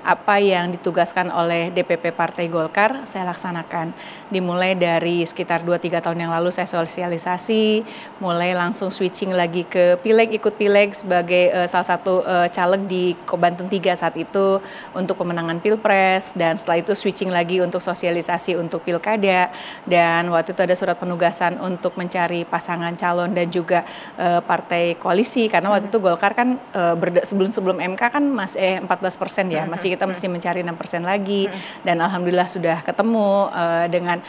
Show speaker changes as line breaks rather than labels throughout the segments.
apa yang ditugaskan oleh DPP Partai Golkar saya laksanakan. Dimulai dari sekitar 2-3 tahun yang lalu saya sosialisasi, mulai langsung switching lagi ke pileg, ikut pileg sebagai salah satu caleg di Banten 3 saat itu untuk pemenangan Pilpres, dan setelah itu switching lagi untuk sosialisasi untuk Pilkada, dan waktu itu ada surat penugasan untuk mencari pasangan calon dan juga partai koalisi, karena waktu itu Golkar kan sebelum MK kan masih 14% ya, masih kita mesti mencari 6% lagi, dan alhamdulillah sudah ketemu dengan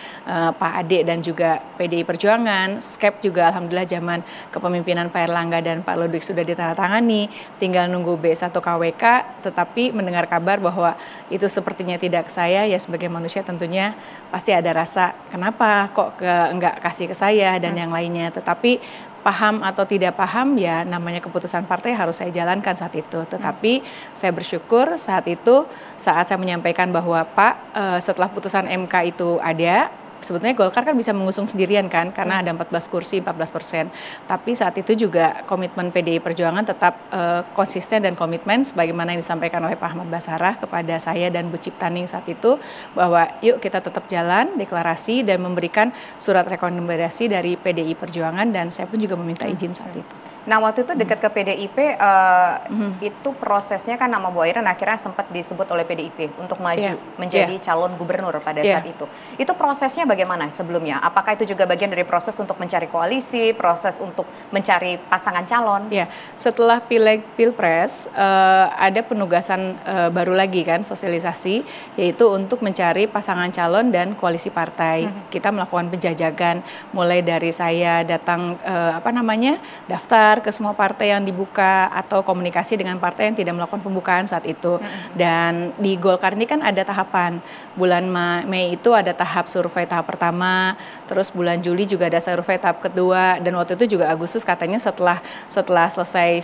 Pak Ade dan juga PDI Perjuangan. Skep juga alhamdulillah zaman kepemimpinan Pak Erlangga dan Pak Ludwig sudah ditandatangani, tinggal nunggu B1 KWK, tetapi mendengar kabar bahwa itu sepertinya tidak ke saya, ya sebagai manusia tentunya pasti ada rasa kenapa kok enggak kasih ke saya dan yang lainnya, tetapi paham atau tidak paham ya namanya keputusan partai harus saya jalankan saat itu. Tetapi saya bersyukur saat itu, saat saya menyampaikan bahwa Pak setelah putusan MK itu ada, sebetulnya Golkar kan bisa mengusung sendirian kan, karena ada 14 kursi, 14%. Tapi saat itu juga komitmen PDI Perjuangan tetap konsisten dan komitmen sebagaimana yang disampaikan oleh Pak Ahmad Basarah kepada saya dan Bu Ciptaning saat itu, bahwa yuk kita tetap jalan deklarasi dan memberikan surat rekomendasi dari PDI Perjuangan, dan saya pun juga meminta izin saat itu.
Nah, waktu itu dekat ke PDIP, itu prosesnya kan nama Bu Airin akhirnya sempat disebut oleh PDIP untuk maju menjadi calon gubernur pada saat itu. Itu prosesnya bagaimana sebelumnya? Apakah itu juga bagian dari proses untuk mencari koalisi, proses untuk mencari pasangan calon?
Ya, setelah Pileg Pilpres ada penugasan baru lagi kan, sosialisasi, yaitu untuk mencari pasangan calon dan koalisi partai. Kita melakukan penjajakan, mulai dari saya datang daftar ke semua partai yang dibuka atau komunikasi dengan partai yang tidak melakukan pembukaan saat itu. Dan di Golkar ini kan ada tahapan. Bulan Mei itu ada tahap survei tahap pertama, terus bulan Juli juga ada survei tahap kedua, dan waktu itu juga Agustus katanya setelah selesai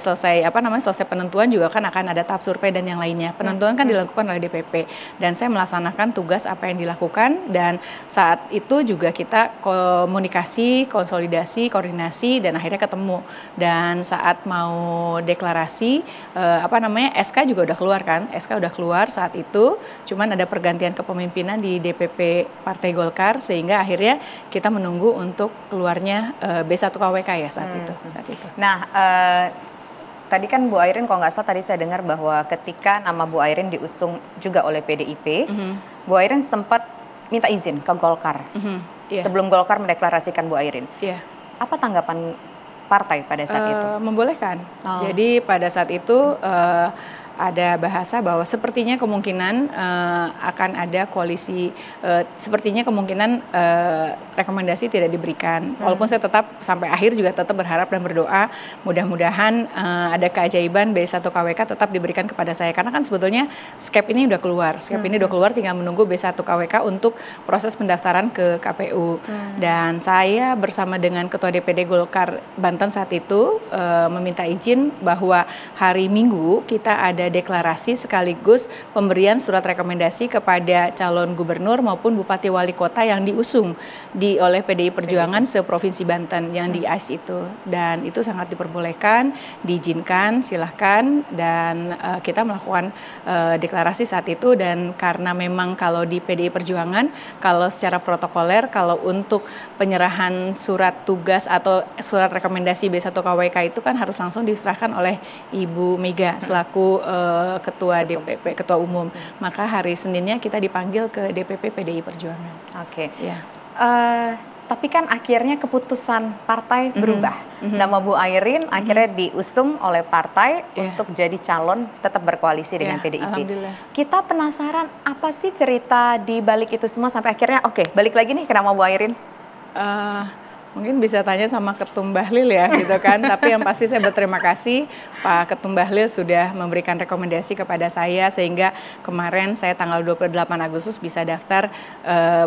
penentuan juga kan akan ada tahap survei dan yang lainnya. Penentuan kan dilakukan oleh DPP, dan saya melaksanakan tugas apa yang dilakukan, dan saat itu juga kita komunikasi, konsolidasi, koordinasi, dan akhirnya ketemu. Dan saat mau deklarasi, SK juga udah keluar kan, SK udah keluar saat itu, cuman ada pergantian kepemimpinan di DPP Partai Golkar, sehingga akhirnya kita menunggu untuk keluarnya B1 KWK ya saat itu.
Nah, tadi kan Bu Airin, kalau nggak salah tadi saya dengar bahwa ketika nama Bu Airin diusung juga oleh PDIP, Bu Airin sempat minta izin ke Golkar sebelum Golkar mendeklarasikan Bu Airin. Apa tanggapan partai pada saat itu?
Membolehkan. Jadi pada saat itu ada bahasa bahwa sepertinya kemungkinan akan ada koalisi, sepertinya kemungkinan rekomendasi tidak diberikan. Walaupun saya tetap sampai akhir juga tetap berharap dan berdoa mudah-mudahan ada keajaiban B1 KWK tetap diberikan kepada saya. Karena kan sebetulnya skep ini udah keluar, tinggal menunggu B1 KWK untuk proses pendaftaran ke KPU. Dan saya bersama dengan Ketua DPD Golkar Banten saat itu meminta izin bahwa hari Minggu kita ada deklarasi sekaligus pemberian surat rekomendasi kepada calon gubernur maupun bupati wali kota yang diusung oleh PDI Perjuangan seprovinsi Banten yang di AIS itu, dan itu sangat diperbolehkan, diizinkan, silahkan, dan kita melakukan deklarasi saat itu. Dan karena memang kalau di PDI Perjuangan, kalau secara protokoler, kalau untuk penyerahan surat tugas atau surat rekomendasi B1 KWK itu kan harus langsung diserahkan oleh Ibu Mega selaku Ketua DPP, Ketua Umum. Maka hari Seninnya kita dipanggil ke DPP PDI Perjuangan.
Tapi kan akhirnya keputusan partai berubah. Nama Bu Airin akhirnya diusung oleh partai untuk jadi calon tetap berkoalisi dengan PDIP. Kita penasaran apa sih cerita di balik itu semua sampai akhirnya balik lagi nih ke nama Bu Airin?
Mungkin bisa tanya sama Ketum Bahlil ya gitu kan. Tapi yang pasti saya berterima kasih Pak Ketum Bahlil sudah memberikan rekomendasi kepada saya, sehingga kemarin saya tanggal 28 Agustus bisa daftar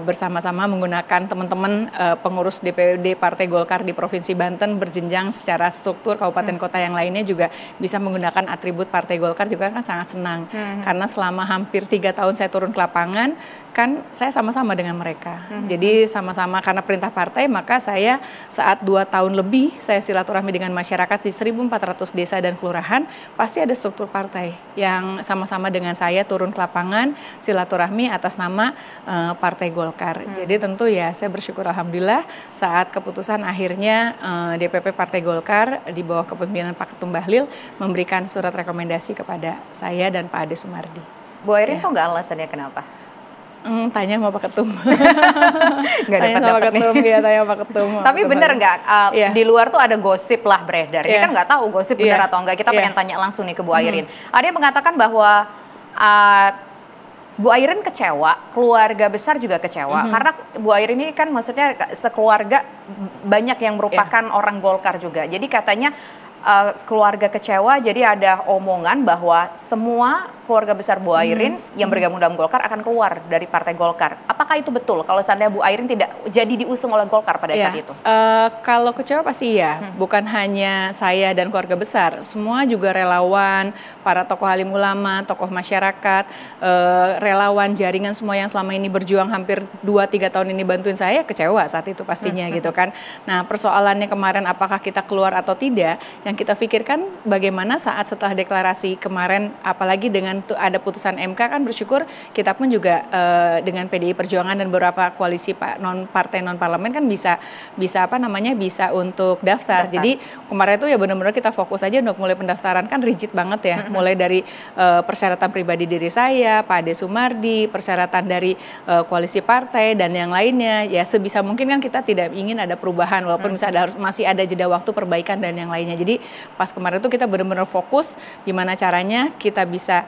bersama-sama menggunakan teman-teman pengurus DPD Partai Golkar di Provinsi Banten berjenjang secara struktur, kabupaten kota yang lainnya juga bisa menggunakan atribut Partai Golkar, juga kan sangat senang. Karena selama hampir 3 tahun saya turun ke lapangan, kan saya sama-sama dengan mereka. Jadi sama-sama karena perintah partai, maka saya saat 2 tahun lebih saya silaturahmi dengan masyarakat di 1.400 desa dan kelurahan, pasti ada struktur partai yang sama-sama dengan saya turun ke lapangan silaturahmi atas nama Partai Golkar. Jadi tentu ya saya bersyukur alhamdulillah saat keputusan akhirnya DPP Partai Golkar di bawah kepemimpinan Pak Ketum Bahlil memberikan surat rekomendasi kepada saya dan Pak Ade Sumardi.
Bu Airin tahu nggak alasannya kenapa?
Tanya sama Pak Ketum.
Nggak dapat nih.
Ya, tanya Pak Ketum.
Tapi bener nggak, di luar tuh ada gosip lah beredar. Kita kan nggak tahu gosip benar atau enggak. Kita pengen tanya langsung nih ke Bu Airin. Ada yang mengatakan bahwa Bu Airin kecewa, keluarga besar juga kecewa. Karena Bu Airin ini kan maksudnya sekeluarga banyak yang merupakan orang Golkar juga. Jadi katanya keluarga kecewa, jadi ada omongan bahwa semua keluarga besar Bu Airin yang bergabung dalam Golkar akan keluar dari Partai Golkar. Apakah itu betul kalau seandainya Bu Airin tidak jadi diusung oleh Golkar pada saat itu?
Kalau kecewa pasti iya, bukan hanya saya dan keluarga besar, semua juga relawan, para tokoh alim ulama, tokoh masyarakat, relawan jaringan semua yang selama ini berjuang hampir 2-3 tahun ini bantuin saya, kecewa saat itu pastinya gitu kan. Nah persoalannya kemarin apakah kita keluar atau tidak, yang kita pikirkan bagaimana saat setelah deklarasi kemarin, apalagi dengan ada putusan MK kan bersyukur kita pun juga dengan PDI Perjuangan dan beberapa koalisi partai non parlemen kan bisa untuk daftar. Jadi kemarin itu ya benar-benar kita fokus aja untuk mulai pendaftaran, kan rigid banget ya, mulai dari persyaratan pribadi diri saya, Pak Ade Sumardi, persyaratan dari koalisi partai dan yang lainnya. Ya sebisa mungkin kan kita tidak ingin ada perubahan walaupun masih ada jeda waktu perbaikan dan yang lainnya. Jadi pas kemarin itu kita benar-benar fokus gimana caranya kita bisa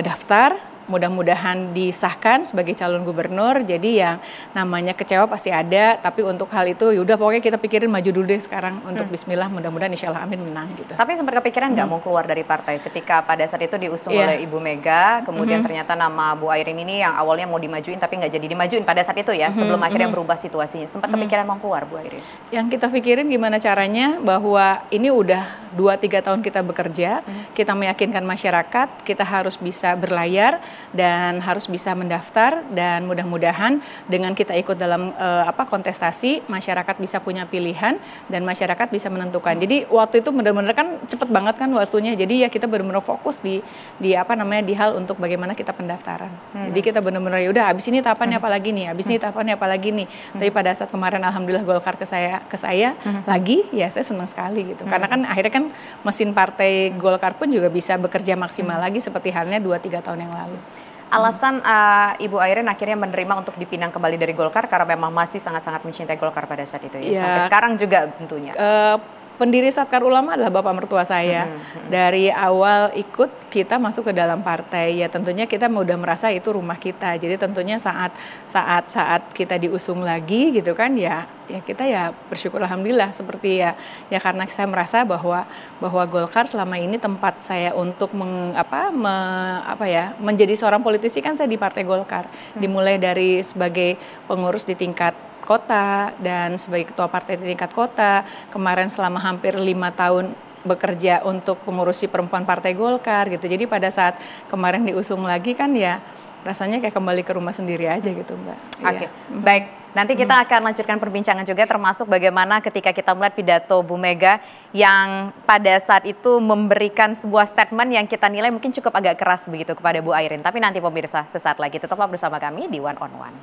daftar, mudah-mudahan disahkan sebagai calon gubernur. Jadi yang namanya kecewa pasti ada, tapi untuk hal itu yaudah pokoknya kita pikirin maju dulu deh sekarang untuk bismillah, mudah-mudahan insya Allah amin menang gitu.
Tapi sempat kepikiran nggak mau keluar dari partai ketika pada saat itu diusung oleh Ibu Mega, kemudian ternyata nama Bu Airin ini yang awalnya mau dimajuin tapi nggak jadi dimajuin pada saat itu ya, sebelum akhirnya berubah situasinya. Sempat kepikiran mau keluar Bu Airin?
Yang kita pikirin gimana caranya bahwa ini udah 2-3 tahun kita bekerja, kita meyakinkan masyarakat, kita harus bisa berlayar dan harus bisa mendaftar, dan mudah-mudahan dengan kita ikut dalam kontestasi, masyarakat bisa punya pilihan dan masyarakat bisa menentukan. Jadi waktu itu benar-benar kan cepet banget kan waktunya. Jadi ya kita benar-benar fokus di hal untuk bagaimana kita pendaftaran. Jadi kita benar-benar ya udah habis ini tahapannya apa lagi nih, habis ini tahapannya apa lagi nih. Tapi pada saat kemarin alhamdulillah Golkar ke saya lagi, ya saya senang sekali gitu. Karena kan akhirnya kan mesin partai Golkar pun juga bisa bekerja maksimal lagi seperti halnya 2-3 tahun yang lalu.
Alasan Ibu Airin akhirnya menerima untuk dipinang kembali dari Golkar karena memang masih sangat-sangat mencintai Golkar pada saat itu ya, sampai sekarang juga tentunya.
Pendiri Satkar Ulama adalah bapak mertua saya. Dari awal ikut kita masuk ke dalam partai, ya tentunya kita udah merasa itu rumah kita. Jadi tentunya saat kita diusung lagi gitu kan, ya kita ya bersyukur alhamdulillah seperti ya karena saya merasa bahwa Golkar selama ini tempat saya untuk menjadi seorang politisi kan saya di Partai Golkar. Dimulai dari sebagai pengurus di tingkat kota dan sebagai ketua partai di tingkat kota, kemarin selama hampir 5 tahun bekerja untuk pengurusi perempuan Partai Golkar gitu. Jadi pada saat kemarin diusung lagi kan ya rasanya kayak kembali ke rumah sendiri aja gitu Mbak.
Oke, baik. Nanti kita akan lanjutkan perbincangan juga termasuk bagaimana ketika kita melihat pidato Bu Mega yang pada saat itu memberikan sebuah statement yang kita nilai mungkin cukup agak keras begitu kepada Bu Airin. Tapi nanti pemirsa sesaat lagi tetaplah bersama kami di One on One.